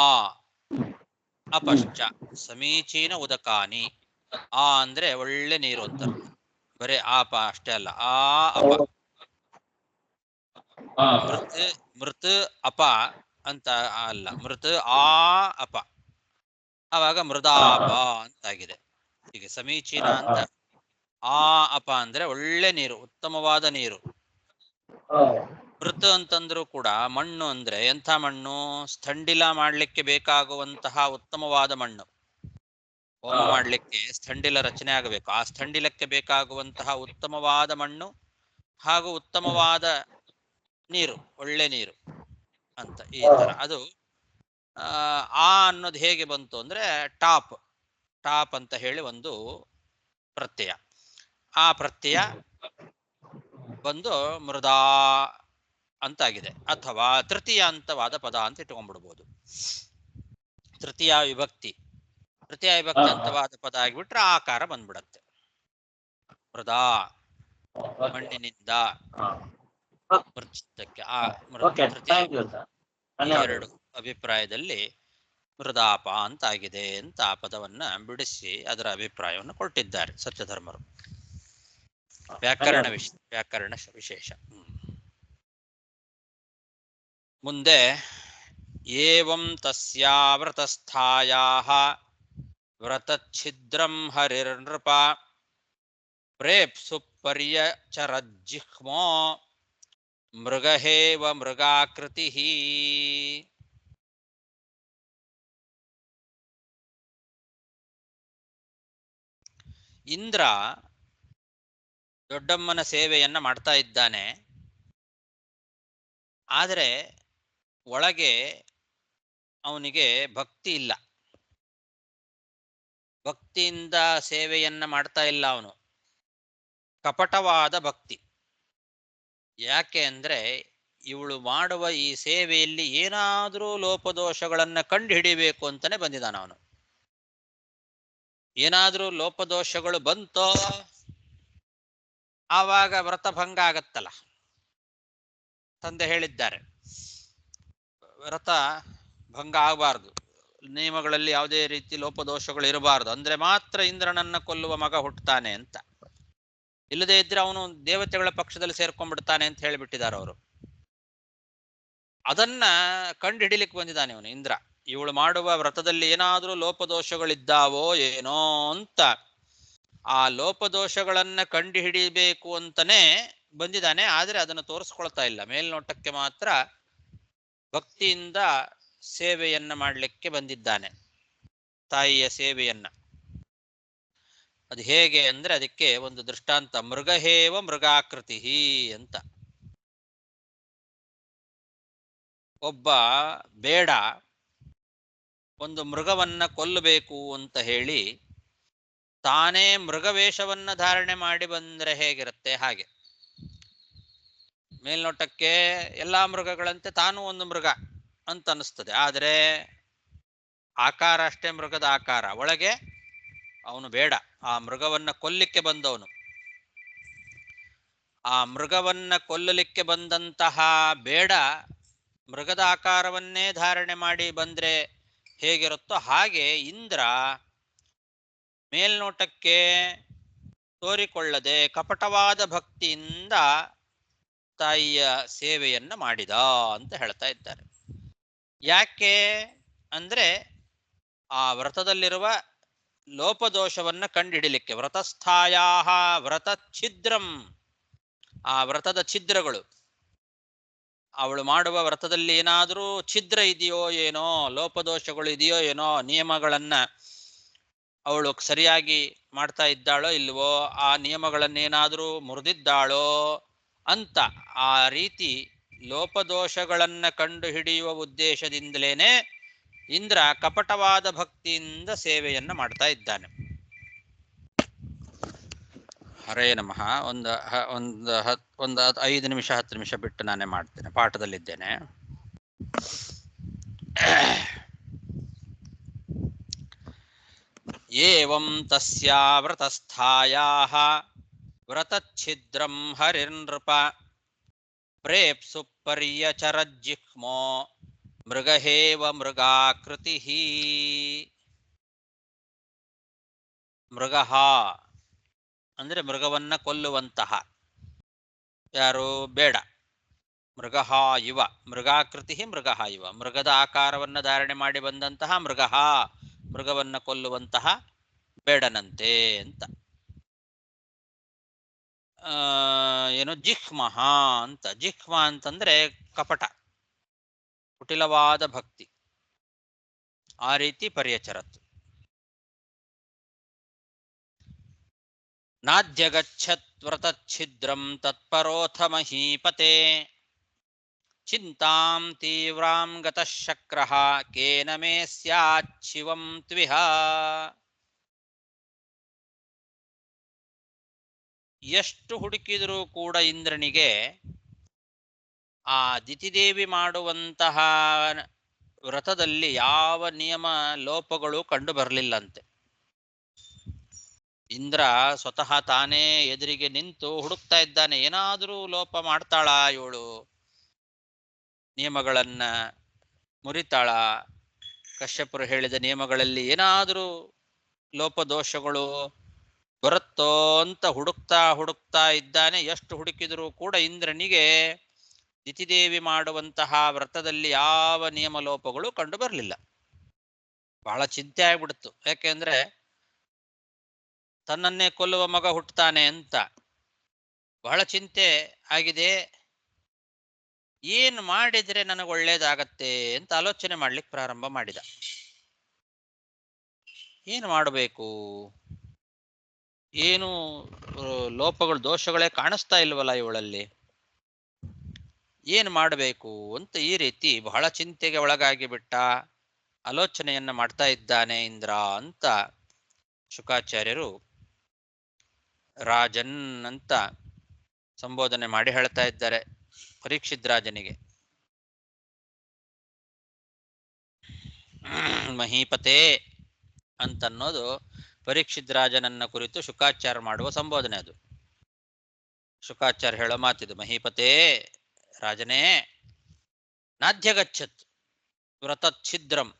ಅಪಶ್ಚ ಸಮೀಚೀನ ಉದಕಾನಿ. ಆ ಅಂದ್ರೆ ಒಳ್ಳೆ ನೀರು ಅಂತ, ಬರೇ ಆಪ ಅಷ್ಟೇ ಅಲ್ಲ, ಆ ಅಪ. ಮೃತ್ ಅಪ ಅಂತ ಅಲ್ಲ, ಮೃತ್ ಆ ಅಪ. ಆವಾಗ ಮೃದಾಪ ಅಂತಾಗಿದೆ. ಹೀಗೆ ಸಮೀಚೀನ ಅಂತ. ಆ ಅಪ ಅಂದ್ರೆ ಒಳ್ಳೆ ನೀರು, ಉತ್ತಮವಾದ ನೀರು. ಮೃತ್ ಅಂತಂದ್ರೂ ಕೂಡ ಮಣ್ಣು ಅಂದ್ರೆ ಎಂಥ ಮಣ್ಣು? ಸ್ಥಂಡಿಲ ಮಾಡ್ಲಿಕ್ಕೆ ಬೇಕಾಗುವಂತಹ ಉತ್ತಮವಾದ ಮಣ್ಣು. ಹೋಮ ಮಾಡ್ಲಿಕ್ಕೆ ಸ್ಥಂಡಿಲ ರಚನೆ ಆಗಬೇಕು. ಆ ಸ್ಥಂಡಿಲಕ್ಕೆ ಬೇಕಾಗುವಂತಹ ಉತ್ತಮವಾದ ಮಣ್ಣು ಹಾಗೂ ಉತ್ತಮವಾದ ನೀರು, ಒಳ್ಳೆ ನೀರು ಅಂತ ಈ ತರ. ಅದು ಆ ಅನ್ನೋದು ಹೇಗೆ ಬಂತು ಅಂದ್ರೆ ಟಾಪ್ ಟಾಪ್ ಅಂತ ಹೇಳಿ ಒಂದು ಪ್ರತ್ಯಯ. ಆ ಪ್ರತ್ಯಯ ಬಂದು ಮೃದಾ ಅಂತಾಗಿದೆ. ಅಥವಾ ತೃತೀಯ ಅಂತವಾದ ಪದ ಅಂತ ಇಟ್ಕೊಂಡ್ಬಿಡ್ಬೋದು. ತೃತೀಯ ವಿಭಕ್ತಿ ಅಂತವಾದ ಪದ ಆಗಿಬಿಟ್ರೆ ಆಕಾರ ಬಂದ್ಬಿಡತ್ತೆ. ಮೃದಾ ಮಣ್ಣಿನಿಂದ ಎರಡು ಅಭಿಪ್ರಾಯದಲ್ಲಿ ಮೃದಾಪ ಅಂತಾಗಿದೆ ಅಂತ ಆ ಪದವನ್ನ ಬಿಡಿಸಿ ಅದರ ಅಭಿಪ್ರಾಯವನ್ನು ಕೊಟ್ಟಿದ್ದಾರೆ ಸತ್ಯಧರ್ಮರು. ವ್ಯಾಕರಣ ವಿಶೇಷ. ಮುಂದೆ ಏವಂ ತಸ್ಯಾವ್ರತಸ್ಥಾಯಾಃ ವ್ರತಚ್ಛಿದ್ರಂ ಹರಿರ್ನೃಪ ಪ್ರೇಪ್ಸು ಪರ್ಯಚರಜ್ಜಿಹ್ಮೋ ಮೃಗಹೇವ ಮೃಗಾಕೃತಿಃ. ಇಂದ್ರ ದೊಡ್ಡಮ್ಮನ ಸೇವೆಯನ್ನ ಮಾಡ್ತಾ ಇದ್ದಾನೆ. ಆದರೆ ಒಳಗೆ ಅವನಿಗೆ ಭಕ್ತಿ ಇಲ್ಲ. ಭಕ್ತಿಯಿಂದ ಸೇವೆಯನ್ನ ಮಾಡ್ತಾ ಇಲ್ಲ ಅವನು. ಕಪಟವಾದ ಭಕ್ತಿ. ಯಾಕೆ ಅಂದ್ರೆ ಇವಳು ಮಾಡುವ ಈ ಸೇವೆಯಲ್ಲಿ ಏನಾದರೂ ಲೋಪದೋಷಗಳನ್ನ ಕಂಡು ಹಿಡಿಬೇಕು ಅಂತಾನೆ ಬಂದಿದ್ದಾನ ಅವನು. ಏನಾದ್ರೂ ಲೋಪದೋಷಗಳು ಬಂತೋ ಆವಾಗ ವ್ರತ ಭಂಗ ಆಗತ್ತಲ್ಲ. ತಂದೆ ಹೇಳಿದ್ದಾರೆ ವ್ರತ ಭಂಗ ಆಗಬಾರ್ದು, ನಿಯಮಗಳಲ್ಲಿ ಯಾವುದೇ ರೀತಿ ಲೋಪದೋಷಗಳು ಇರಬಾರ್ದು, ಅಂದ್ರೆ ಮಾತ್ರ ಇಂದ್ರನನ್ನ ಕೊಲ್ಲುವ ಮಗ ಹುಟ್ಟುತ್ತಾನೆ ಅಂತ. ಇಲ್ಲದೇ ಇದ್ರೆ ಅವನು ದೇವತೆಗಳ ಪಕ್ಷದಲ್ಲಿ ಸೇರ್ಕೊಂಡ್ಬಿಡ್ತಾನೆ ಅಂತ ಹೇಳಿಬಿಟ್ಟಿದ್ದಾರೆ ಅವರು. ಅದನ್ನ ಕಂಡು ಹಿಡಿಲಿಕ್ಕೆ ಬಂದಿದ್ದಾನೆ ಇವನು ಇಂದ್ರ. ಇವಳು ಮಾಡುವ ವ್ರತದಲ್ಲಿ ಏನಾದ್ರೂ ಲೋಪದೋಷಗಳಿದ್ದಾವೋ ಏನೋ ಅಂತ ಆ ಲೋಪದೋಷಗಳನ್ನ ಕಂಡು ಹಿಡಿಬೇಕು ಅಂತಾನೆ ಬಂದಿದ್ದಾನೆ. ಆದ್ರೆ ಅದನ್ನು ತೋರಿಸ್ಕೊಳ್ತಾ ಇಲ್ಲ. ಮೇಲ್ನೋಟಕ್ಕೆ ಮಾತ್ರ ಭಕ್ತಿಯಿಂದ ಸೇವೆಯನ್ನ ಮಾಡಲಿಕ್ಕೆ ಬಂದಿದ್ದಾನೆ, ತಾಯಿಯ ಸೇವೆಯನ್ನ. ಅದು ಹೇಗೆ ಅಂದ್ರೆ ಅದಕ್ಕೆ ಒಂದು ದೃಷ್ಟಾಂತ, ಮೃಗಹೇವ ಮೃಗಾಕೃತಿ ಅಂತ. ಒಬ್ಬ ಬೇಡ ಒಂದು ಮೃಗವನ್ನ ಕೊಲ್ಲಬೇಕು ಅಂತ ಹೇಳಿ ತಾನೇ ಮೃಗವೇಷವನ್ನ ಧಾರಣೆ ಮಾಡಿ ಬಂದ್ರೆ ಹೇಗಿರುತ್ತೆ ಹಾಗೆ. ಮೇಲ್ನೋಟಕ್ಕೆ ಎಲ್ಲಾ ಮೃಗಗಳಂತೆ ತಾನು ಒಂದು ಮೃಗ ಅಂತ ಅನಿಸ್ತದೆ. ಆದರೆ ಆಕಾರ ಅಷ್ಟೇ ಮೃಗದ ಆಕಾರ, ಒಳಗೆ ಅವನು ಬೇಡ. ಆ ಮೃಗವನ್ನ ಕೊಲ್ಲಿಕ್ಕೆ ಬಂದವನು. ಆ ಮೃಗವನ್ನ ಕೊಲ್ಲಲಿಕ್ಕೆ ಬಂದಂತಹ ಬೇಡ ಮೃಗದ ಆಕಾರವನ್ನೇ ಧಾರಣೆ ಮಾಡಿ ಬಂದ್ರೆ ಹೇಗಿರುತ್ತೋ ಹಾಗೆ ಇಂದ್ರ ಮೇಲ್ನೋಟಕ್ಕೆ ತೋರಿಕೊಳ್ಳದೆ ಕಪಟವಾದ ಭಕ್ತಿಯಿಂದ ತಾಯಿಯ ಸೇವೆಯನ್ನ ಮಾಡಿದ ಅಂತ ಹೇಳ್ತಾ ಇದ್ದಾರೆ. ಯಾಕೆ ಅಂದ್ರೆ ಆ ವ್ರತದಲ್ಲಿರುವ ಲೋಪದೋಷವನ್ನ ಕಂಡುಹಿಡಿಲಿಕ್ಕೆ. ವ್ರತಸ್ಥಾಯಾಹ ವ್ರತಚ್ಛಿದ್ರಂ, ಆ ವ್ರತದ ಛಿದ್ರಗಳು, ಅವಳು ಮಾಡುವ ವ್ರತದಲ್ಲಿ ಏನಾದರೂ ಛಿದ್ರ ಇದೆಯೋ ಏನೋ, ಲೋಪದೋಷಗಳು ಇದೆಯೋ ಏನೋ, ನಿಯಮಗಳನ್ನ ಅವಳು ಸರಿಯಾಗಿ ಮಾಡ್ತಾ ಇದ್ದಾಳೋ ಇಲ್ವೋ, ಆ ನಿಯಮಗಳನ್ನೇನಾದರೂ ಮುರಿದಿದ್ದಾಳೋ ಅಂತ ಆ ರೀತಿ ಲೋಪದೋಷಗಳನ್ನ ಕಂಡು ಹಿಡಿಯುವ ಉದ್ದೇಶದಿಂದಲೇನೆ ಇಂದ್ರ ಕಪಟವಾದ ಭಕ್ತಿಯಿಂದ ಸೇವೆಯನ್ನ ಮಾಡ್ತಾ ಇದ್ದಾನೆ. ಹರೇ ನಮಃ. ಒಂದು 5 ನಿಮಿಷ 10 ನಿಮಿಷ ಬಿಟ್ಟು ನಾನೇ ಮಾಡ್ತೇನೆ, ಪಾಠದಲ್ಲಿದ್ದೇನೆ. ಏವಂ ತಸ್ಯಾವ್ರತಸ್ಥಾಯಾಃ ವ್ರತಚ್ಛಿದ್ರಂ ಹರಿರ್ನೃಪ ಪ್ರೇಪ್ಸು ಪರ್ಯಚರಜ್ಜಿಹ್ಮೋ ಮೃಗಹೇವ ಮೃಗಾಕೃತಿಃ. ಮೃಗಃ ಅಂದ್ರೆ ಮೃಗವನ್ನ ಕೊಲ್ಲುವಂತಹ. ಯಾರು? ಬೇಡ. ಮೃಗಃ ಇವ ಮೃಗಾಕೃತಿ ಮೃಗಃ ಇವ, ಮೃಗದ ಆಕಾರವನ್ನ ಧಾರಣೆ ಮಾಡಿ ಬಂದಂತಹ ಮೃಗಃ ಮೃಗವನ್ನ ಕೊಲ್ಲುವಂತಹ ಬೇಡನಂತೆ ಅಂತ. ಏನು ಜಿಹ್ಮಹ ಅಂತ. ಜಿಹ್ಮ ಅಂತಂದ್ರೆ ಕಪಟ, ಕುಟಿಲವಾದ ಭಕ್ತಿ, ಆ ರೀತಿ ಪರ್ಯಚರತ್ತು. ನಾದ್ಯಗಚ್ಚತ್ ವ್ರತಚ್ಛಿದ್ರಂ ತತ್ಪರೋಥ ಮಹೀಪತೆ ಚಿಂತಾಂ ತೀವ್ರಾಂ ಗತಃ ಶಕ್ರಃ ಕೇನ ಮೇ ಸ್ಯಾತ್ ಶಿವಂ ತ್ವಿಹ. ಎಷ್ಟು ಹುಡುಕಿದರೂ ಕೂಡ ಇಂದ್ರನಿಗೆ ಆ ದಿತಿದೇವಿ ಮಾಡುವಂತಹ ವ್ರತದಲ್ಲಿ ಯಾವ ನಿಯಮ ಲೋಪಗಳು ಕಂಡು ಬರಲಿಲ್ಲಂತೆ. ಇಂದ್ರ ಸ್ವತಃ ತಾನೇ ಎದುರಿಗೆ ನಿಂತು ಹುಡುಕ್ತಾ ಇದ್ದಾನೆ, ಏನಾದರೂ ಲೋಪ ಮಾಡ್ತಾಳ ಇವಳು, ನಿಯಮಗಳನ್ನ ಮುರಿತಾಳ, ಕಶ್ಯಪರು ಹೇಳಿದ ನಿಯಮಗಳಲ್ಲಿ ಏನಾದರೂ ಲೋಪದೋಷಗಳು ಬರುತ್ತೋ ಅಂತ ಹುಡುಕ್ತಾ ಇದ್ದಾನೆ. ಎಷ್ಟು ಹುಡುಕಿದರೂ ಕೂಡ ಇಂದ್ರನಿಗೆ ದಿತಿದೇವಿ ಮಾಡುವಂತಹ ವ್ರತದಲ್ಲಿ ಯಾವ ನಿಯಮ ಲೋಪಗಳು ಕಂಡು ಬರಲಿಲ್ಲ. ಬಹಳ ಚಿಂತೆ ಆಗ್ಬಿಡ್ತು. ಯಾಕೆಂದ್ರೆ ತನ್ನನ್ನೇ ಕೊಲ್ಲುವ ಮಗ ಹುಟ್ಟುತ್ತಾನೆ ಅಂತ ಬಹಳ ಚಿಂತೆ ಆಗಿದೆ. ಏನು ಮಾಡಿದ್ರೆ ನನಗೆ ಒಳ್ಳೇದಾಗತ್ತೆ ಅಂತ ಆಲೋಚನೆ ಮಾಡ್ಲಿಕ್ಕೆ ಪ್ರಾರಂಭ ಮಾಡಿದ. ಏನು ಮಾಡಬೇಕು, ಏನು ಲೋಪಗಳು ದೋಷಗಳೇ ಕಾಣಿಸ್ತಾ ಇಲ್ವಲ್ಲ ಇವಳಲ್ಲಿ, ಏನು ಮಾಡಬೇಕು ಅಂತ ಈ ರೀತಿ ಬಹಳ ಚಿಂತೆಗೆ ಒಳಗಾಗಿ ಬಿಟ್ಟ. ಆಲೋಚನೆಯನ್ನ ಮಾಡ್ತಾ ಇದ್ದಾನೆ ಇಂದ್ರ ಅಂತ ಶುಕಾಚಾರ್ಯರು ರಾಜನ್ ಅಂತ ಸಂಬೋಧನೆ ಮಾಡಿ ಹೇಳ್ತಾ ಇದ್ದಾರೆ ಪರೀಕ್ಷಿತ್ ರಾಜನಿಗೆ. ಮಹೀಪತೆ ಅಂತನ್ನೋದು ಪರೀಕ್ಷಿತ್ ರಾಜನನ್ನ ಕುರಿತು ಶುಕಾಚಾರ್ಯ ಮಾಡುವ ಸಂಬೋಧನೆ. ಅದು ಶುಕಾಚಾರ್ಯ ಹೇಳೋ ಮಾತಿದು. ಮಹೀಪತೆ, ರಾಜನೇ, ನಾಧ್ಯಗಚ್ಚತ್ ವ್ರತಚ್ಛಿದ್ರಂ,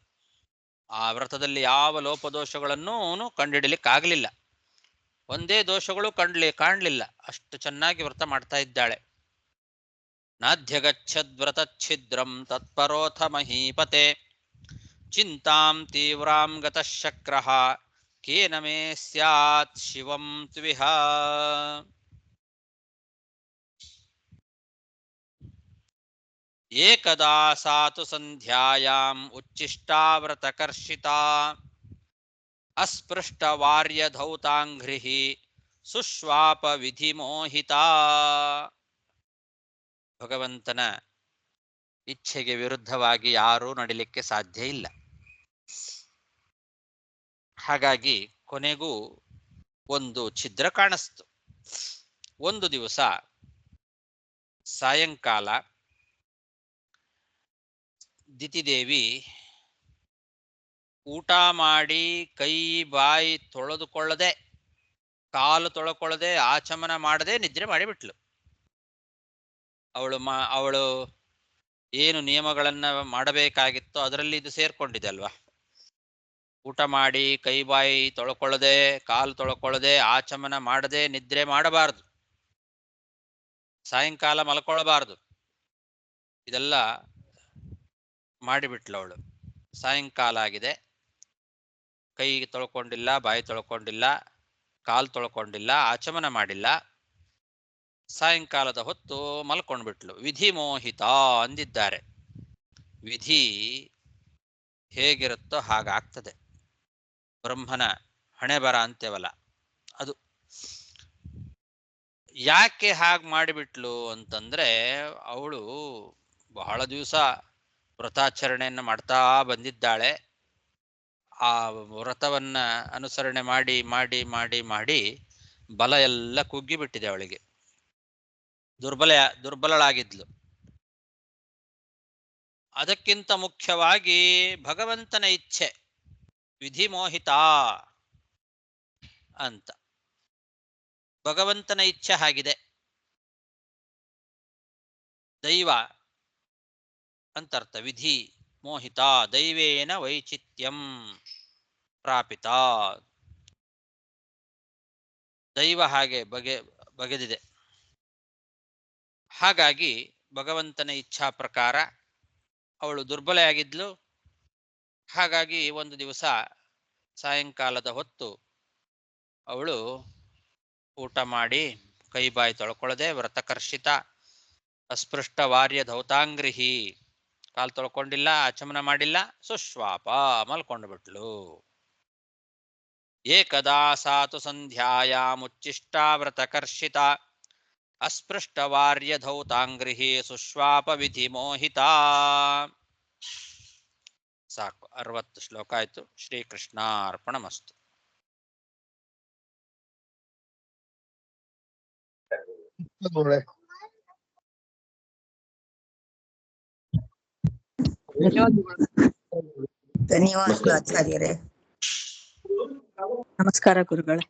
ಆ ವ್ರತದಲ್ಲಿ ಯಾವ ಲೋಪದೋಷಗಳನ್ನೂ ಕಂಡಿಡಲಿಕ್ಕಾಗಲಿಲ್ಲ. ಒಂದೇ ದೋಷಗಳು ಕಾಣಲಿಲ್ಲ. ಅಷ್ಟು ಚೆನ್ನಾಗಿ ವ್ರತ ಮಾಡ್ತಾ ಇದ್ದಾಳೆ. ನಾಧ್ಯಗಚ್ಚದ್ ವ್ರತಚ್ಛಿದ್ರಂ ತತ್ಪರೋಥ ಮಹೀಪತೆ ಚಿಂತಾಂ ತೀವ್ರಾಂ ಗತಃ ಶಕ್ರಃ ಕೇನ ಮೇ ಸ್ಯಾತ್ ಶಿವಂ ತ್ವಿಹ. ಏಕದಾ ಸಾತು ಸಂಧ್ಯಾಯಾಂ ಉಚ್ಚಿಷ್ಟಾವ್ರತಕರ್ಷಿತಾ ಅಸ್ಪೃಷ್ಟವಾರ್ಯಧೌತಾಂಘ್ರಿಃ ಸುಶ್ವಾಪ ವಿಧಿಮೋಹಿತಾ. ಭಗವಂತನ ಇಚ್ಛೆಗೆ ವಿರುದ್ಧವಾಗಿ ಯಾರೂ ನಡಿಲಿಕ್ಕೆ ಸಾಧ್ಯ ಇಲ್ಲ. ಹಾಗಾಗಿ ಕೊನೆಗೂ ಒಂದು ಛಿದ್ರ ಕಾಣಿಸ್ತು. ಒಂದು ದಿವಸ ಸಾಯಂಕಾಲ ದಿತಿದೇವಿ ಊಟ ಮಾಡಿ ಕೈ ಬಾಯಿ ತೊಳೆದುಕೊಳ್ಳದೆ, ಕಾಲು ತೊಳ್ಕೊಳ್ಳದೆ, ಆಚಮನ ಮಾಡದೆ ನಿದ್ರೆ ಮಾಡಿಬಿಟ್ಲು. ಅವಳು ಏನು ನಿಯಮಗಳನ್ನ ಮಾಡಬೇಕಾಗಿತ್ತೋ ಅದರಲ್ಲಿ ಇದು ಸೇರ್ಕೊಂಡಿದೆ ಅಲ್ವಾ. ಊಟ ಮಾಡಿ ಕೈ ಬಾಯಿ ತೊಳ್ಕೊಳ್ಳದೆ, ಕಾಲು ತೊಳ್ಕೊಳ್ಳದೆ, ಆಚಮನ ಮಾಡದೆ ನಿದ್ರೆ ಮಾಡಬಾರದು, ಸಾಯಂಕಾಲ ಮಲ್ಕೊಳ್ಬಾರದು. ಇದೆಲ್ಲ ಮಾಡಿಬಿಟ್ಲು ಅವಳು. ಸಾಯಂಕಾಲ ಆಗಿದೆ, ಕೈ ತೊಳ್ಕೊಂಡಿಲ್ಲ, ಬಾಯಿ ತೊಳ್ಕೊಂಡಿಲ್ಲ, ಕಾಲು ತೊಳ್ಕೊಂಡಿಲ್ಲ, ಆಚಮನ ಮಾಡಿಲ್ಲ. ಸಾಯಂಕಾಲದ ಹೊತ್ತು ಮಲ್ಕೊಂಡ್ಬಿಟ್ಲು. ವಿಧಿ ಮೋಹಿತ ಅಂದಿದ್ದಾರೆ. ವಿಧಿ ಹೇಗಿರುತ್ತೋ ಹಾಗಾಗ್ತದೆ. ಬ್ರಹ್ಮನ ಹಣೆ ಬರ ಅಂತೇವಲ್ಲ ಅದು. ಯಾಕೆ ಹಾಗೆ ಮಾಡಿಬಿಟ್ಲು ಅಂತಂದ್ರೆ, ಅವಳು ಬಹಳ ದಿವಸ ವ್ರತಾಚರಣೆಯನ್ನು ಮಾಡ್ತಾ ಬಂದಿದ್ದಾಳೆ. ಆ ವ್ರತವನ್ನ ಅನುಸರಣೆ ಮಾಡಿ ಮಾಡಿ ಮಾಡಿ ಮಾಡಿ ಬಲ ಎಲ್ಲ ಕುಗ್ಗಿಬಿಟ್ಟಿದೆ ಅವಳಿಗೆ. ದುರ್ಬಲಳಾಗಿದ್ಲು. ಅದಕ್ಕಿಂತ ಮುಖ್ಯವಾಗಿ ಭಗವಂತನ ಇಚ್ಛೆ ವಿಧಿಮೋಹಿತ ಅಂತ. ಭಗವಂತನ ಇಚ್ಛೆ ಆಗಿದೆ. ದೈವ ಅಂತರ್ಥ. ವಿಧಿ ಮೋಹಿತ ದೈವೇನ ವೈಚಿತ್ಯಂ ಪ್ರಾಪಿತ. ದೈವ ಹಾಗೆ ಬಗೆದಿದೆ. ಹಾಗಾಗಿ ಭಗವಂತನ ಇಚ್ಛಾ ಪ್ರಕಾರ ಅವಳು ದುರ್ಬಲೆಯಾಗಿದ್ಲು. ಹಾಗಾಗಿ ಒಂದು ದಿವಸ ಸಾಯಂಕಾಲದ ಹೊತ್ತು ಅವಳು ಊಟ ಮಾಡಿ ಕೈ ಬಾಯಿ ತೊಳ್ಕೊಳ್ಳದೆ ವ್ರತಕರ್ಷಿತ ಅಸ್ಪೃಷ್ಟ ವಾರ್ಯ ಧೌತಾಂಗ್ರಿಹಿ, ಕಾಲು ತೊಳ್ಕೊಂಡಿಲ್ಲ, ಆಚಮನ ಮಾಡಿಲ್ಲ, ಸುಶ್ವಾಪ ಮಲ್ಕೊಂಡು ಬಿಟ್ಲು. ಏಕದಾ ಸಾತು ಸಂಧ್ಯಾಯಾಮುಚ್ಚಿಷ್ಟಾ ವ್ರತಕರ್ಷಿತ ಅಸ್ಪೃಷ್ಟ ವಾರ್ಯ ಧೌತಾಂಗ್ರಿಹಿ ಸುಶ್ವಾಪ ವಿಧಿ ಮೋಹಿತಾ. ಸಾಕು, 60 ಶ್ಲೋಕ ಆಯ್ತು. ಶ್ರೀಕೃಷ್ಣಾರ್ಪಣಮಸ್ತು. ಧನ್ಯವಾದಗಳು ಆಚಾರ್ಯರೇ. ನಮಸ್ಕಾರ ಗುರುಗಳೇ.